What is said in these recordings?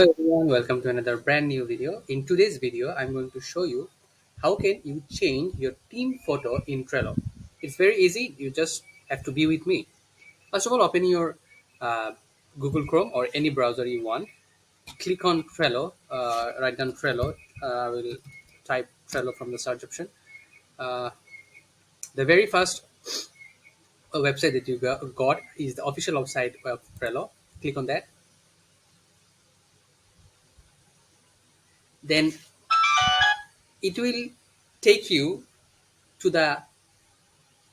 Hello everyone, welcome to another brand new video. In today's video, I'm going to show you how can you change your team photo in Trello. It's very easy. You just have to be with me. First of all, open your uh, Google Chrome or any browser you want. Click on Trello. Write down Trello. I will type Trello from the search option. Uh, the very first website that you got is the official website of Trello. Click on that. Then it will take you to the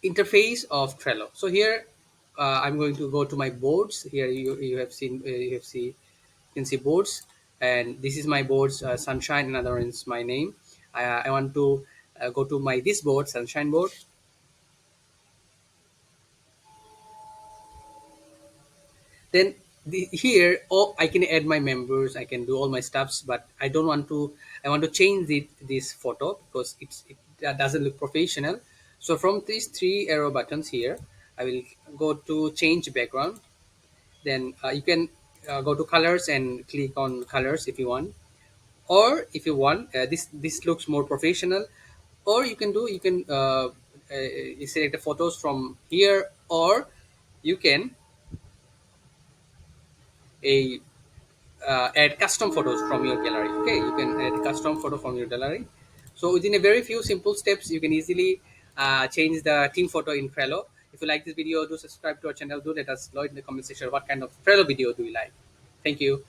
interface of Trello. So here I'm going to go to my boards. Here you have seen you can see boards, and this is my boards Sunshine. In other words, my name. I want to go to my this board Sunshine board. Then here, oh, I can add my members. I can do all my stuffs, but I don't want to. I want to change this photo because it doesn't look professional. So from these three arrow buttons here, I will go to change background. Then you can go to colors and click on colors if you want, or if you want this looks more professional, or you can select the photos from here, or you can a add custom photos from your gallery. Okay, you can add custom photo from your gallery. So within a very few simple steps you can easily change the team photo in Trello. If you like this video, do subscribe to our channel. Do let us know in the comment section what kind of Trello video do you like. Thank you.